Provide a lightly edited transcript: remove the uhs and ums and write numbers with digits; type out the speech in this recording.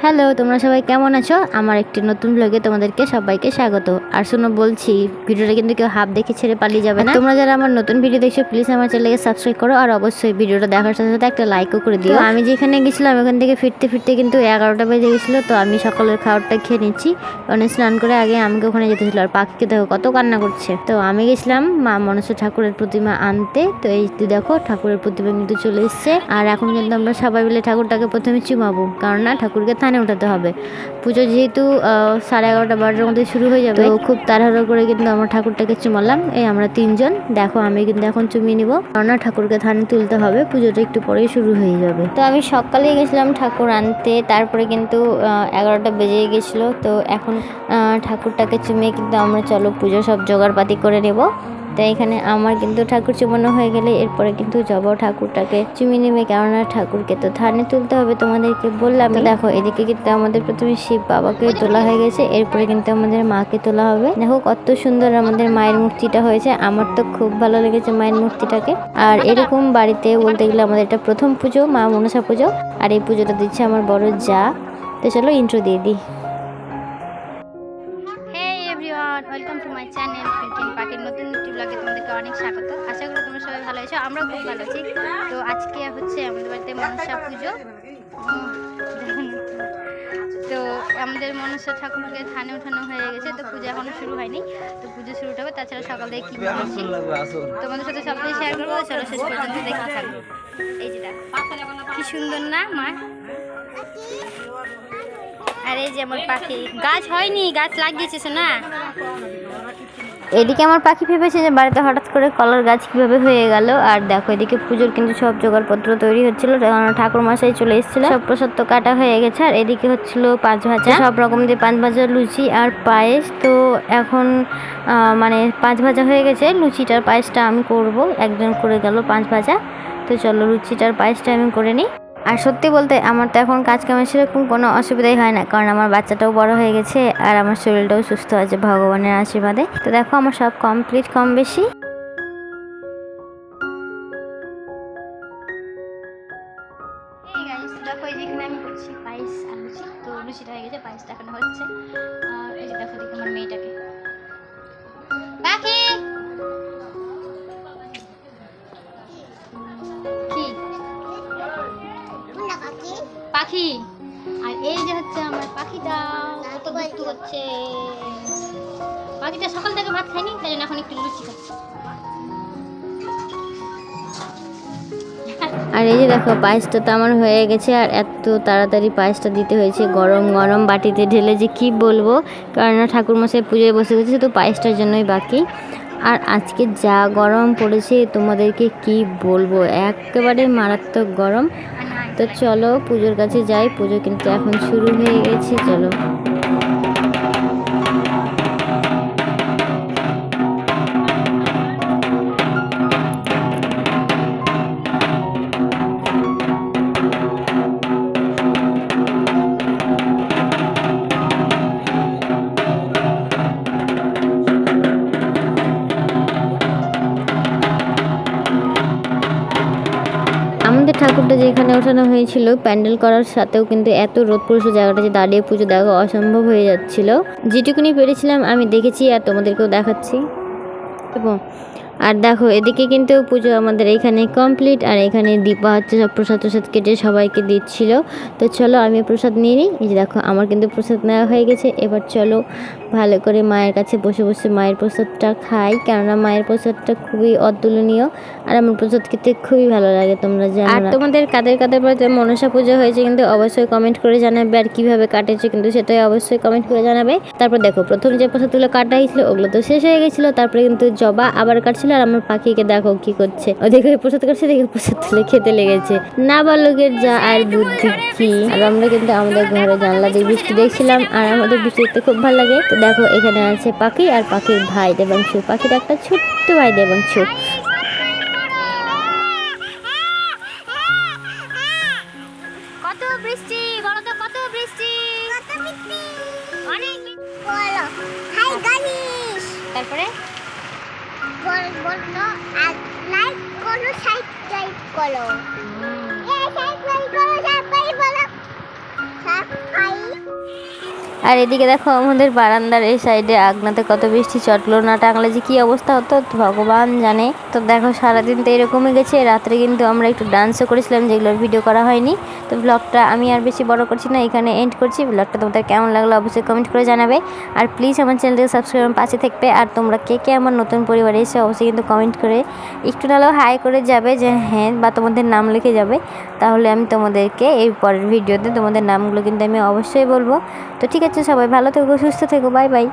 Hello, তোমরা সবাই কেমন আছো? আমার একটি নতুন ব্লগে তোমাদেরকে সবাইকে স্বাগত। আর শোনো, বলছি ভিডিওটা কিন্তু কেউ হাফ দেখে ছেড়ে পালিয়ে যাবে না। তোমরা যারা আমার নতুন ভিডিও দেখছো প্লিজ আমার চ্যানেলকে সাবস্ক্রাইব করো, আর অবশ্যই ভিডিওটা দেখার সাথে সাথে একটা লাইকও করে দিও। আমি যেখানে গেছিলাম ওখান থেকে ফিরতে ফিরতে কিন্তু 11টা বেজে গেছিলো। তো আমি সকালের খাবারটা খেয়ে নিচ্ছি, কারণ স্নান করে আগে আমাকে ওখানে যেতে ছিল। আর পাখিকে দেখো কত কান্না করছে। তো আমি গেছিলাম মা মনসা ঠাকুরের প্রতিমা আনতে। তো এই দেখো ঠাকুরের প্রতিমা কিন্তু চলে এসছে। আর এখন কিন্তু আমরা সবাই মিলে ঠাকুরটাকে প্রথমে চুমাবো, কারণ না ঠাকুরকে থানে উঠাতে হবে। পুজো যেহেতু 11:30-12টার মধ্যে শুরু হয়ে যাবে, তো খুব তাড়াহুড়ো করে কিন্তু আমরা ঠাকুরটাকে চুমালাম। এই আমরা 3জন, দেখো আমি কিন্তু এখন চুমিয়ে নিব, কারণ না ঠাকুরকে থানে তুলতে হবে, পুজোটা একটু পরেই শুরু হয়ে যাবে। তো আমি সকালেই গেছিলাম ঠাকুর আনতে, তারপরে কিন্তু 11টা বেজে গেছিলো। তো এখন ঠাকুরটাকে চুমিয়ে কিন্তু আমরা চলো পুজো সব জোগাড়পাতি করে নেব। তো এখানে আমার কিন্তু ঠাকুর চুমানো হয়ে গেলে এরপরে কিন্তু যাবো ঠাকুরটাকে চুমিয়ে নেবে, কেননা ঠাকুরকে তো থানে তুলতে হবে, তোমাদেরকে বললাম। দেখো এদিকে কিন্তু আমাদের প্রথমে শিব বাবাকে তোলা হয়ে গেছে, এরপরে কিন্তু আমাদের মাকে তোলা হবে। দেখো কত সুন্দর আমাদের মায়ের মূর্তিটা হয়েছে, আমার তো খুব ভালো লেগেছে মায়ের মূর্তিটাকে। আর এরকম বাড়িতে বলতে গেলে আমাদের এটা প্রথম পুজো, মা মনসা পুজো, আর এই পুজোটা দিচ্ছে আমার বড় যা। তো চলো ইন্ট্রো দিয়ে দিই। ওয়েলকাম টু মাই চ্যানেল পাখির নতুন একটি ব্লগে তোমাদেরকে অনেক স্বাগত। আশা করি তোমরা সবাই ভালো আছো, আমরাও খুব ভালো আছি। তো আজকে হচ্ছে আমাদের বাড়িতে মনসা পুজো। তো আমাদের মনসা ঠাকুরকে থানে উঠানো হয়ে গেছে, তো পুজো এখনো শুরু হয়নি। তো পুজো শুরু হবে, তাছাড়া সকাল থেকে কি করছি তোমাদের সাথে সবটাই শেয়ার করবো। চলো শেষ পর্যন্ত দেখতে থাকবো। এই যে দেখো কি সুন্দর না মা। আর এই যে আমার পাখি, গাছ হয়নি, গাছ লাগিয়েছে না। এদিকে আমার পাখি ভেবেছে যে বাড়িতে হঠাৎ করে কলার গাছ কিভাবে হয়ে গেল। আর দেখো এদিকে পুজোর কিন্তু সব জোগাড়পত্র তৈরি হচ্ছিল, ঠাকুর মশাই চলে এসেছিল, সব প্রসাদ তো কাটা হয়ে গেছে। আর এদিকে হচ্ছিল 5 ভাজা, সব রকম দিয়ে 5 ভাজা লুচি আর পায়েস। তো এখন মানে 5 ভাজা হয়ে গেছে, লুচিটার পায়েসটা আমি করব, একজন করে গেল 5 ভাজা। তো চলো লুচিটার পায়েসটা আমি করে নিই। আর সত্যি বলতে আমার তো এখন কাজ কামের সেরকম কোনো অসুবিধাই হয় না, কারণ আমার বাচ্চাটাও বড় হয়ে গেছে আর আমার শরীরটাও সুস্থ আছে ভগবানের আশীর্বাদে। তো দেখো আমার সব কমপ্লিট কম বেশি। দেখো এই যেখানে আমি করছি পায়েস আর লুচি, তো লুচিটা হয়ে গেছে, পায়েসটা এখন হচ্ছে। আর এই যে দেখো দেখো আমার মেয়েটাকে, পাখি পাখি। আর এই যে হচ্ছে আমার পাখিটা, কত দুষ্টু হচ্ছে। পাখিটা সকাল থেকে ভাত খায়নি, তাই জন্য এখন একটু লুচি খাচ্ছে। আর এই যে দেখো পায়েসটা তো আমার হয়ে গেছে, আর এত তাড়াতাড়ি পায়েসটা দিতে হয়েছে গরম গরম বাটিতে ঢেলে, যে কি বলবো, কারণ ঠাকুরমশাই পুজোয় বসে গেছে, তো পায়েসটার জন্যই বাকি। আর আজকে যা গরম পড়েছে তোমাদেরকে কি বলবো, একেবারে মারাত্মক গরম। তো চলো পুজোর কাছে যাই, পুজো কিন্তু এখন শুরু হয়ে গেছে, চলো। আমাদের ঠাকুরটা যেখানে ওঠানো হয়েছিল প্যান্ডেল করার সাথেও কিন্তু এত রোদ পড়েছিল, জায়গাটা যে দাঁড়িয়ে পুজো দেখা অসম্ভব হয়ে যাচ্ছিল। যেটুকুনি পেরেছিলাম আমি দেখেছি আর তোমাদেরকেও দেখাচ্ছি। আর দেখো এদিকে কিন্তু পুজো আমাদের এখানে কমপ্লিট, আর এখানে দীপা হচ্ছে সব প্রসাদ কেটে সবাইকে দিচ্ছিল। তো চলো আমি প্রসাদ নিয়ে নিই। এই যে দেখো আমার কিন্তু প্রসাদ নেওয়া হয়ে গেছে। এবার চলো ভালো করে মায়ের কাছে বসে বসে মায়ের প্রসাদটা খাই, কেননা মায়ের প্রসাদটা খুবই অতুলনীয়, আর আমার প্রসাদ খেতে খুবই ভালো লাগে, তোমরা জানো। আর তোমাদের কাদের কাদের বাড়িতে মনসা পুজো হয়েছে কিন্তু অবশ্যই কমেন্ট করে জানাবে, আর কিভাবে কাটেছে কিন্তু সেটাই অবশ্যই কমেন্ট করে জানাবে। তারপর দেখো প্রথম যে প্রসাদগুলো কাটা হয়েছিল ওগুলো তো শেষ হয়ে গেছিলো, তারপরে কিন্তু জবা আবার কাটছিল। আর আমার পাখিকে দেখো কি করছে, ওদিকে প্রসাদ কাটছে, দেখে প্রসাদ তুলে খেতে লেগেছে। না বালকের যা আর বুদ্ধি কি। আর আমরা কিন্তু আমাদের ঘরে জানলা দিয়ে বৃষ্টি দেখছিলাম, আর আমাদের বৃষ্টি দেখতে খুব ভালো লাগে। তো দেখো এখানে আছে পাখি আর পাখির ভাই দেবাংশু, পাখির একটা ছোট্ট ভাই দেবাংশু। কত বৃষ্টি বলো তো, কত বৃষ্টি, অনেক। তারপরে বললো আর লাইক করো, সাবস্ক্রাইব করো, সাবস্ক্রাইব করো, সাবস্ক্রাইব করো, সাবস্ক্রাইব আর এদিকে দেখো আমাদের বারান্দার এই সাইডে আগনাতে কত বৃষ্টি চটলো, না টাঙলে যে কী অবস্থা হতো ভগবান জানে। তো দেখো সারাদিন তো এরকমই গেছে, রাত্রে কিন্তু আমরা একটু ডান্সও করেছিলাম যেগুলোর ভিডিও করা হয়নি। তো ব্লগটা আমি আর বেশি বড় করছি না, এখানে এন্ড করছি। ব্লগটা তোমাদের কেমন লাগলো অবশ্যই কমেন্ট করে জানাবে। আর প্লিজ আমার চ্যানেলটাকে সাবস্ক্রাইব পাশে থাকবে। আর তোমরা কে কে আমার নতুন পরিবারে এসে অবশ্যই কিন্তু কমেন্ট করে একটু নাহলেও হাই করে যাবে যে হ্যাঁ, বা তোমাদের নাম লিখে যাবে, তাহলে আমি তোমাদেরকে এই পরের ভিডিওতে তোমাদের নামগুলো কিন্তু আমি অবশ্যই বলবো। তো ঠিক আছে, সবাই ভালো থেকো, সুস্থ থেকো, বাই বাই।